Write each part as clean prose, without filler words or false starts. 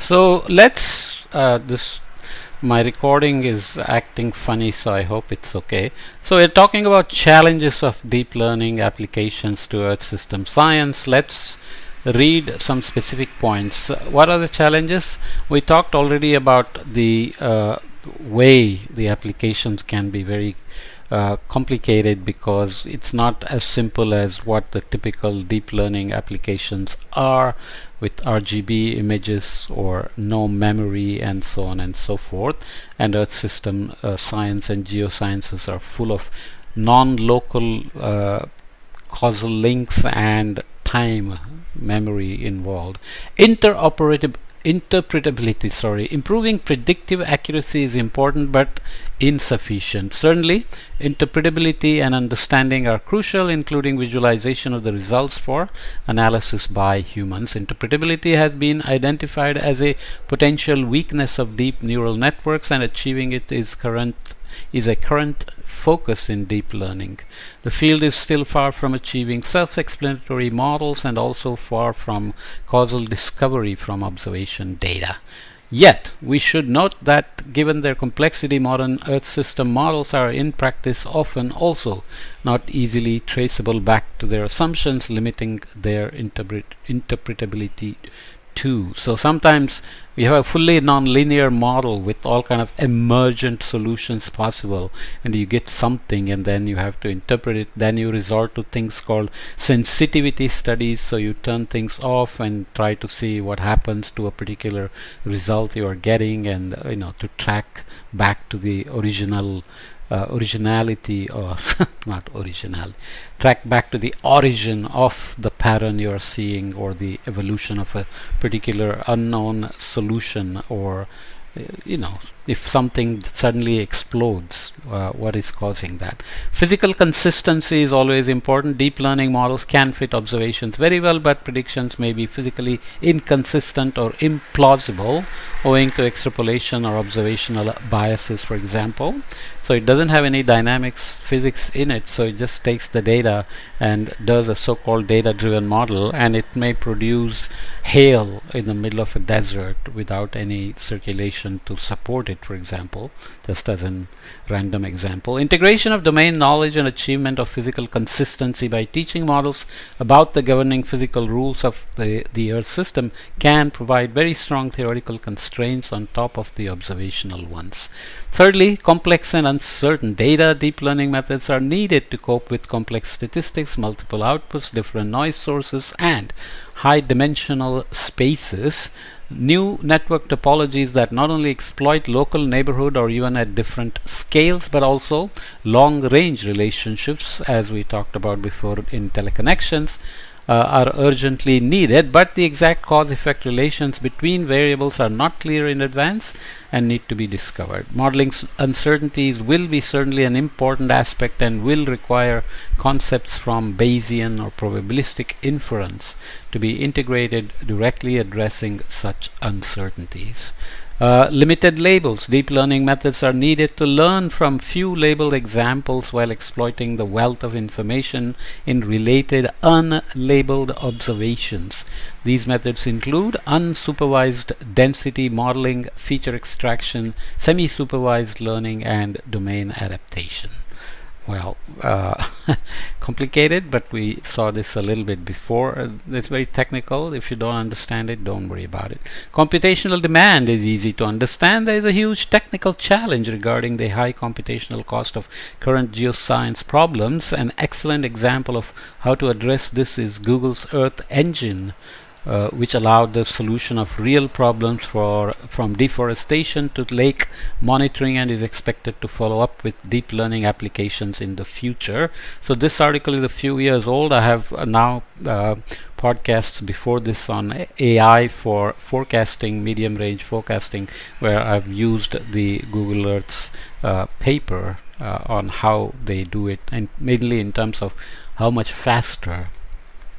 So let's this my recording is acting funny, so I hope it's okay. So we're talking about challenges of deep learning applications to Earth system science. Let's read some specific points. What are the challenges? We talked already about the way the applications can be very complicated because it's not as simple as what the typical deep learning applications are, with RGB images or no memory and so on and so forth. And Earth system science and geosciences are full of non-local causal links and time memory involved. Interpretability, improving predictive accuracy is important but insufficient. Certainly, interpretability and understanding are crucial, including visualization of the results for analysis by humans. Interpretability has been identified as a potential weakness of deep neural networks, and achieving it is a current focus in deep learning. The field is still far from achieving self-explanatory models and also far from causal discovery from observation data. Yet, we should note that given their complexity, modern Earth system models are in practice often also not easily traceable back to their assumptions, limiting their interpretability too. So sometimes we have a fully non-linear model with all kind of emergent solutions possible, and you get something and then you have to interpret it. Then you resort to things called sensitivity studies, so you turn things off and try to see what happens to a particular result you are getting, and to track back to the originality, or not originality, track back to the origin of the pattern you are seeing, or the evolution of a particular unknown solution, or if something suddenly explodes, what is causing that. Physical consistency is always important. Deep learning models can fit observations very well, but predictions may be physically inconsistent or implausible owing to extrapolation or observational biases, for example. So it doesn't have any dynamics physics in it, so it just takes the data and does a so-called data-driven model, and it may produce hail in the middle of a desert without any circulation to support it, for example, just as a random example. Integration of domain knowledge and achievement of physical consistency by teaching models about the governing physical rules of the Earth system can provide very strong theoretical constraints on top of the observational ones. Thirdly, complex and uncertain data. Deep learning methods are needed to cope with complex statistics, multiple outputs, different noise sources, and high dimensional spaces. New network topologies that not only exploit local neighborhood or even at different scales, but also long range relationships, as we talked about before in teleconnections, are urgently needed, but the exact cause-effect relations between variables are not clear in advance and need to be discovered. Modeling uncertainties will be certainly an important aspect and will require concepts from Bayesian or probabilistic inference to be integrated, directly addressing such uncertainties. Limited labels. Deep learning methods are needed to learn from few labeled examples while exploiting the wealth of information in related unlabeled observations. These methods include unsupervised density modeling, feature extraction, semi-supervised learning, and domain adaptation. Well, complicated, but we saw this a little bit before. It's very technical. If you don't understand it, don't worry about it. Computational demand is easy to understand. There is a huge technical challenge regarding the high computational cost of current geoscience problems. An excellent example of how to address this is Google's Earth Engine, which allowed the solution of real problems from deforestation to lake monitoring, and is expected to follow up with deep learning applications in the future. So this article is a few years old. I have now podcasts before this on AI for forecasting, medium range forecasting, where I've used the Google Earth's paper on how they do it, and mainly in terms of how much faster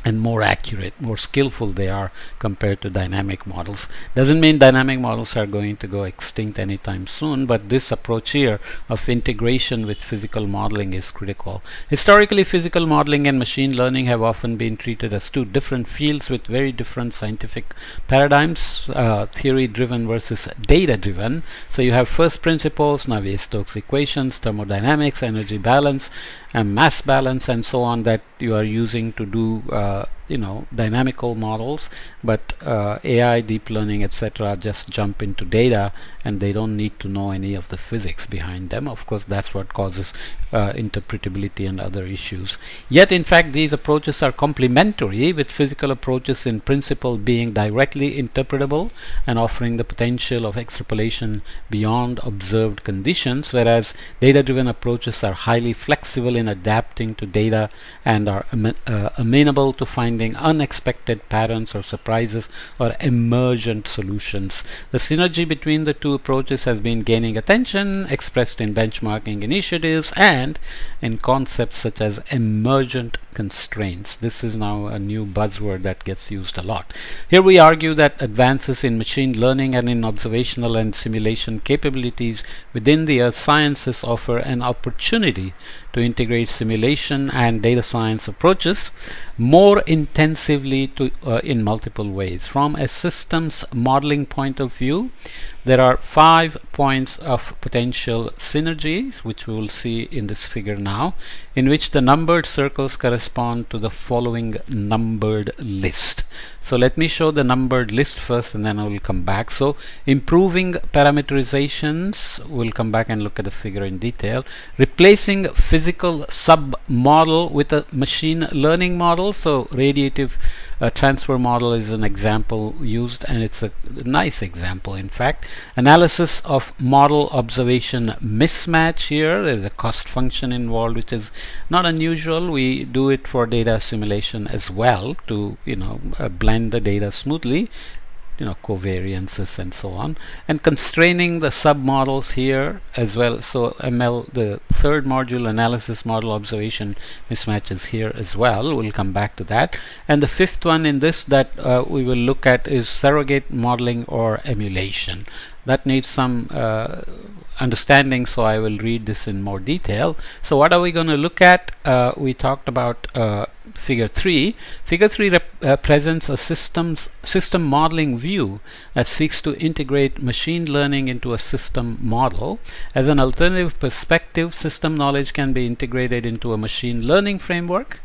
and more accurate, more skillful they are compared to dynamic models. Doesn't mean dynamic models are going to go extinct anytime soon, but this approach here of integration with physical modeling is critical. Historically, physical modeling and machine learning have often been treated as two different fields with very different scientific paradigms, theory-driven versus data-driven. So you have first principles, Navier-Stokes equations, thermodynamics, energy balance, and mass balance, and so on, that you are using to do dynamical models, but AI, deep learning, etc. just jump into data and they don't need to know any of the physics behind them. Of course, that's what causes interpretability and other issues. Yet in fact these approaches are complementary, with physical approaches in principle being directly interpretable and offering the potential of extrapolation beyond observed conditions, whereas data-driven approaches are highly flexible in adapting to data and are amenable to finding unexpected patterns or surprises or emergent solutions. The synergy between the two approaches has been gaining attention, expressed in benchmarking initiatives and in concepts such as emergent constraints. This is now a new buzzword that gets used a lot. Here we argue that advances in machine learning and in observational and simulation capabilities within the earth sciences offer an opportunity to integrate simulation and data science approaches more intensively in multiple ways. From a systems modeling point of view, there are 5 points of potential synergies, which we will see in this figure now, in which the numbered circles correspond to the following numbered list. So let me show the numbered list first and then I will come back. So improving parameterizations, we'll come back and look at the figure in detail. Replacing physical sub-model with a machine learning model. So radiative transfer model is an example used, and it's a nice example in fact. Analysis of model observation mismatch. Here there's a cost function involved, which is not unusual. We do it for data simulation as well to blend the data smoothly, covariances and so on, and constraining the sub-models here as well. So ML, the third module, analysis model observation mismatches here as well. We'll come back to that. And the fifth one in this that we will look at is surrogate modeling or emulation. That needs some understanding, so I will read this in more detail. So what are we going to look at? We talked about figure 3. Figure 3 presents a system modeling view that seeks to integrate machine learning into a system model. As an alternative perspective, system knowledge can be integrated into a machine learning framework.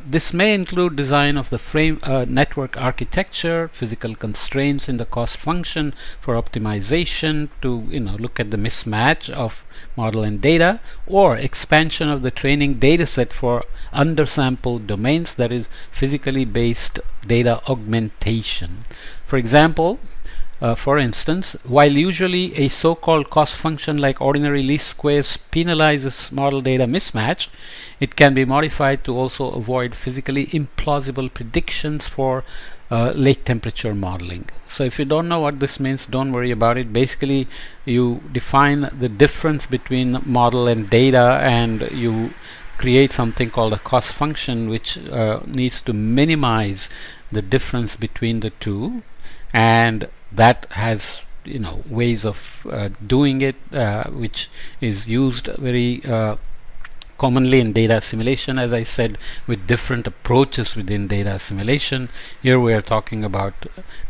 This may include design of the network architecture, physical constraints in the cost function for optimization to look at the mismatch of model and data, or expansion of the training data set for undersampled domains, that is physically based data augmentation. For example, for instance, while usually a so-called cost function like ordinary least squares penalizes model data mismatch, it can be modified to also avoid physically implausible predictions for lake temperature modeling. So if you don't know what this means, don't worry about it. Basically, you define the difference between model and data, and you create something called a cost function, which needs to minimize the difference between the two, and that has ways of doing it, which is used very commonly in data simulation, as I said, with different approaches within data simulation. Here we are talking about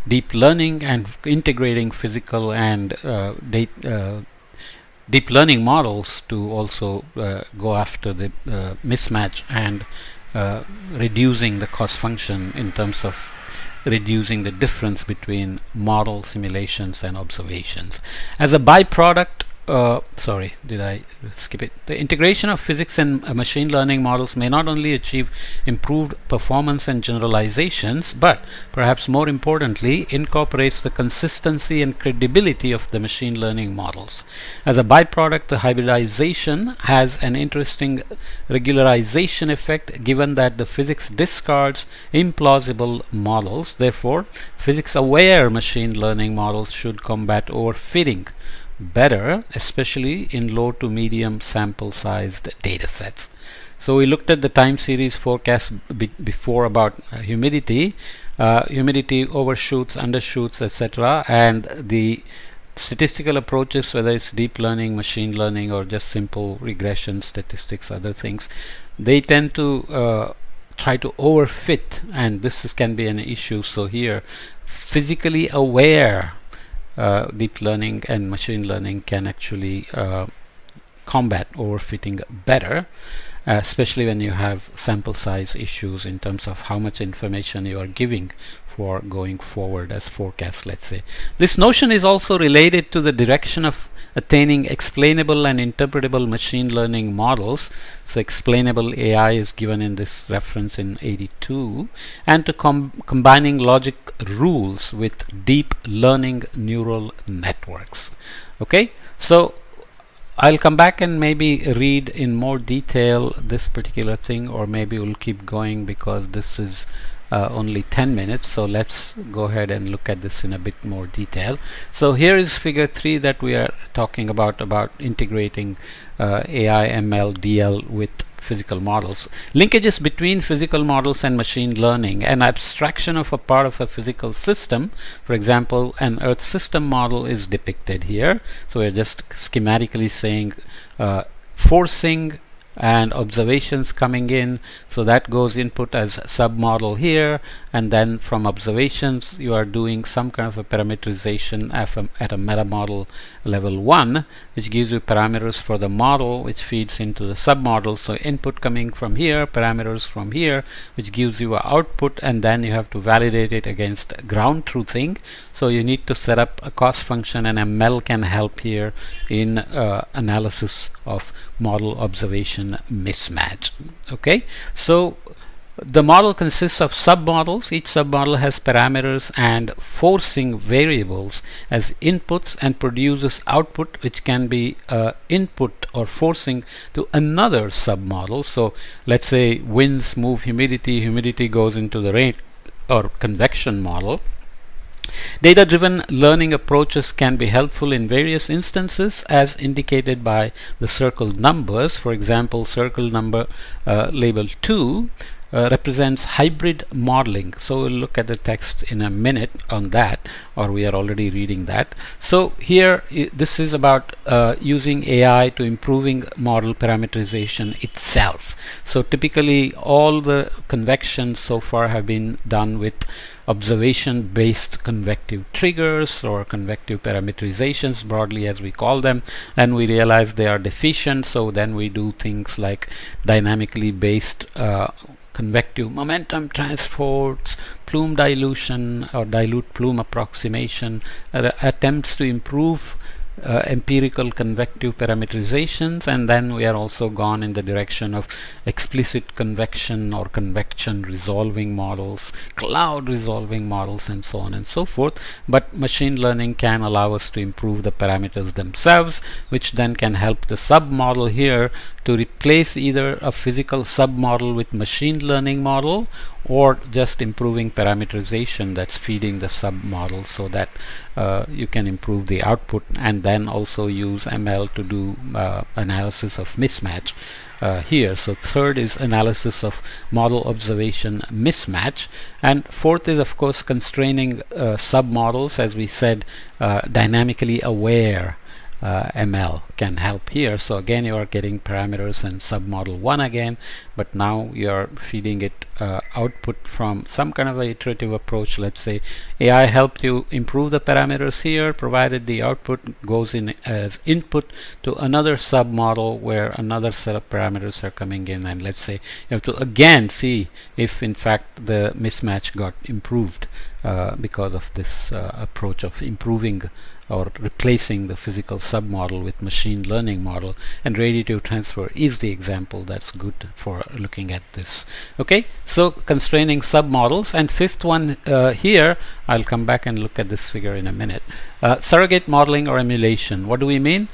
deep learning and integrating physical and deep learning models to also go after the mismatch and reducing the cost function in terms of reducing the difference between model simulations and observations. As a byproduct, sorry, did I skip it? The integration of physics and machine learning models may not only achieve improved performance and generalizations, but perhaps more importantly, incorporates the consistency and credibility of the machine learning models. As a byproduct, the hybridization has an interesting regularization effect, given that the physics discards implausible models. Therefore, physics-aware machine learning models should combat overfitting better, especially in low to medium sample sized data sets. So we looked at the time series forecast before about humidity. Humidity overshoots, undershoots, etc. And the statistical approaches, whether it's deep learning, machine learning, or just simple regression statistics, other things, they tend to try to overfit, and can be an issue. So here, physically aware deep learning and machine learning can actually combat overfitting better, especially when you have sample size issues in terms of how much information you are giving for going forward as forecast, let's say. This notion is also related to the direction of attaining explainable and interpretable machine learning models. So explainable AI is given in this reference in 82, and to combining logic rules with deep learning neural networks. Okay, so I'll come back and maybe read in more detail this particular thing, or maybe we'll keep going because this is only 10 minutes. So let's go ahead and look at this in a bit more detail. So here is figure 3 that we are talking about integrating AI, ML, DL with physical models. Linkages between physical models and machine learning, an abstraction of a part of a physical system. For example, an Earth system model is depicted here. So we're just schematically saying forcing and observations coming in, so that goes input as submodel here, and then from observations you are doing some kind of a parameterization at a meta model level 1, which gives you parameters for the model, which feeds into the submodel. So input coming from here, parameters from here, which gives you an output, and then you have to validate it against ground truthing. So you need to set up a cost function, and ML can help here in analysis of model observation mismatch. Okay, so the model consists of submodels. Each submodel has parameters and forcing variables as inputs and produces output, which can be input or forcing to another submodel. So let's say winds move humidity, humidity goes into the rain or convection model. Data-driven learning approaches can be helpful in various instances, as indicated by the circled numbers. For example, circle number label 2 represents hybrid modeling. So we'll look at the text in a minute on that, or we are already reading that. So here this is about using AI to improving model parameterization itself. So typically all the convections so far have been done with observation-based convective triggers or convective parameterizations, broadly as we call them, and we realize they are deficient. So then we do things like dynamically based convective momentum transports, plume dilution or dilute plume approximation, attempts to improve empirical convective parameterizations, and then we are also gone in the direction of explicit convection or convection resolving models, cloud resolving models, and so on and so forth. But machine learning can allow us to improve the parameters themselves, which then can help the submodel here to replace either a physical submodel with machine learning model, or just improving parameterization that's feeding the submodel, so that you can improve the output, and then also use ML to do analysis of mismatch here. So third is analysis of model observation mismatch, and fourth is of course constraining submodels. As we said, dynamically aware ML can help here. So again, you are getting parameters in submodel 1 again, but now you are feeding it output from some kind of a iterative approach. Let's say AI helped you improve the parameters here, provided the output goes in as input to another submodel where another set of parameters are coming in, and let's say you have to again see if in fact the mismatch got improved because of this approach of improving or replacing the physical submodel with machine learning model, and radiative transfer is the example that's good for looking at this. Okay, so constraining submodels. And fifth one here, I'll come back and look at this figure in a minute. Surrogate modeling or emulation. What do we mean?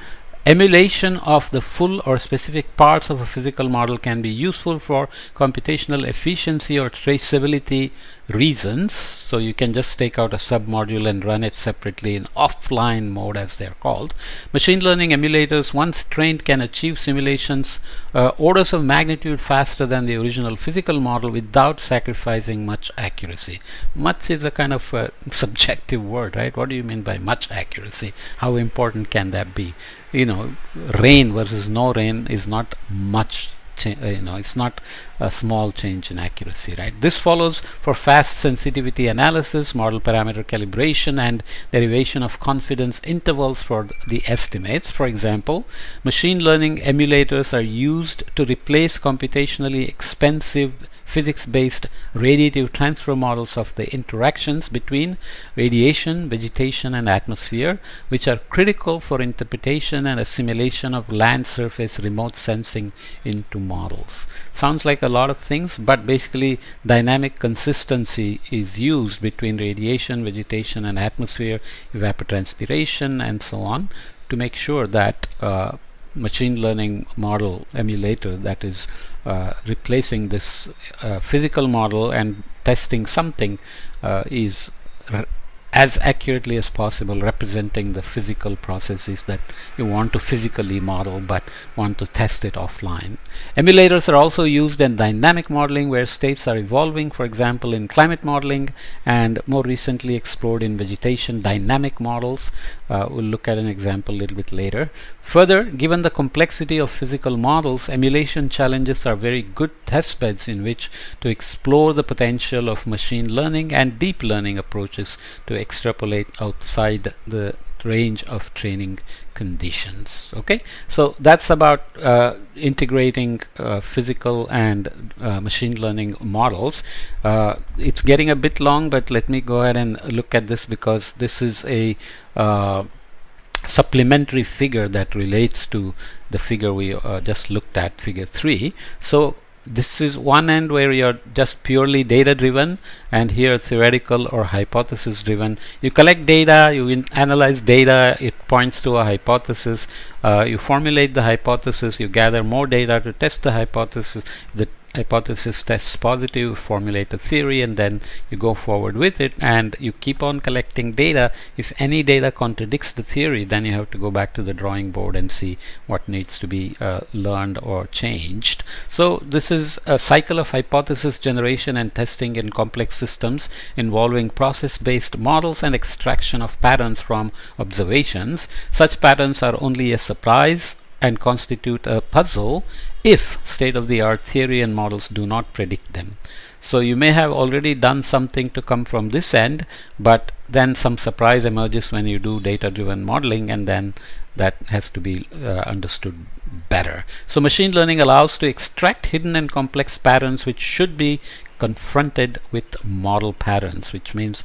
Emulation of the full or specific parts of a physical model can be useful for computational efficiency or traceability reasons. So you can just take out a submodule and run it separately in offline mode, as they're called. Machine learning emulators, once trained, can achieve simulations orders of magnitude faster than the original physical model without sacrificing much accuracy. Much is a kind of subjective word, right? What do you mean by much accuracy? How important can that be? You know, rain versus no rain is not much. It's not a small change in accuracy, right? This follows for fast sensitivity analysis, model parameter calibration, and derivation of confidence intervals for the estimates. For example, machine learning emulators are used to replace computationally expensive physics-based radiative transfer models of the interactions between radiation, vegetation, and atmosphere, which are critical for interpretation and assimilation of land surface remote sensing into models. Sounds like a lot of things, but basically dynamic consistency is used between radiation, vegetation, and atmosphere, evapotranspiration, and so on, to make sure that machine learning model emulator that is replacing this physical model and testing something is as accurately as possible representing the physical processes that you want to physically model but want to test it offline. Emulators are also used in dynamic modeling where states are evolving, for example in climate modeling, and more recently explored in vegetation dynamic models. We'll look at an example a little bit later. Further, given the complexity of physical models, emulation challenges are very good testbeds in which to explore the potential of machine learning and deep learning approaches to extrapolate outside the range of training conditions. Okay, so that's about integrating physical and machine learning models. It's getting a bit long, but let me go ahead and look at this because this is a supplementary figure that relates to the figure we just looked at, figure 3. So this is one end where you're just purely data driven, and here theoretical or hypothesis driven. You collect data, you analyze data, it points to a hypothesis, you formulate the hypothesis, you gather more data to test the hypothesis. The hypothesis tests positive, formulate a theory, and then you go forward with it, and you keep on collecting data. If any data contradicts the theory, then you have to go back to the drawing board and see what needs to be learned or changed. So this is a cycle of hypothesis generation and testing in complex systems involving process-based models and extraction of patterns from observations. Such patterns are only a surprise and constitute a puzzle if state-of-the-art theory and models do not predict them. So you may have already done something to come from this end, but then some surprise emerges when you do data-driven modeling, and then that has to be understood better. So machine learning allows to extract hidden and complex patterns which should be confronted with model patterns, which means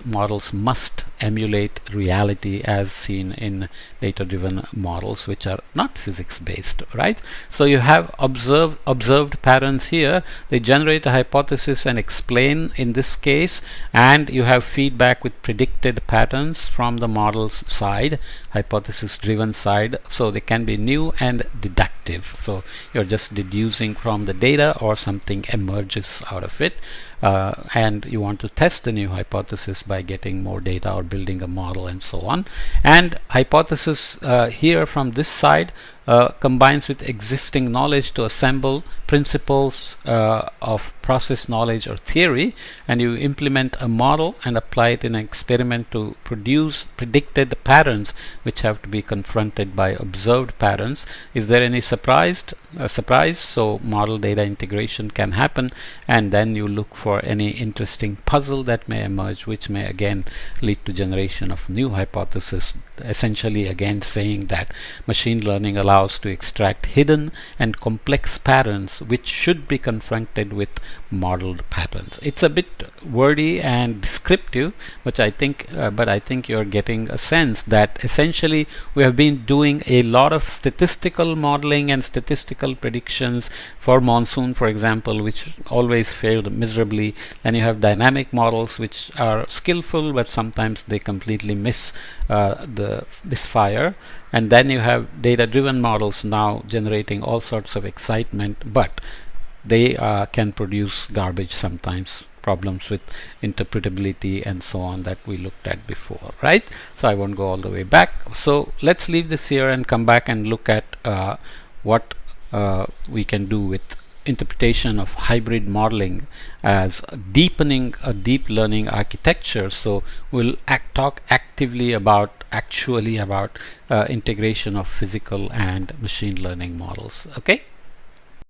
models must emulate reality as seen in data-driven models which are not physics-based, right? So you have observed patterns here. They generate a hypothesis and explain in this case, and you have feedback with predicted patterns from the model's side, hypothesis-driven side. So they can be new and deductive. So you're just deducing from the data or something emerges out of it. And you want to test the new hypothesis by getting more data or building a model and so on. And hypothesis here from this side combines with existing knowledge to assemble principles of process knowledge or theory, and you implement a model and apply it in an experiment to produce predicted patterns which have to be confronted by observed patterns. Is there any surprise? So model data integration can happen, and then you look for any interesting puzzle that may emerge, which may again lead to generation of new hypothesis, essentially again saying that machine learning allows to extract hidden and complex patterns which should be confronted with modeled patterns. It's a bit wordy and descriptive, but I think you're getting a sense that essentially we have been doing a lot of statistical modeling and statistical predictions for monsoon, for example, which always failed miserably. Then you have dynamic models which are skillful, but sometimes they completely misfire. And then you have data-driven models now generating all sorts of excitement, but they can produce garbage sometimes, problems with interpretability and so on that we looked at before, right? So I won't go all the way back. So let's leave this here and come back and look at what we can do with interpretation of hybrid modeling as deepening a deep learning architecture. So we'll talk actively about integration of physical and machine learning models. Okay.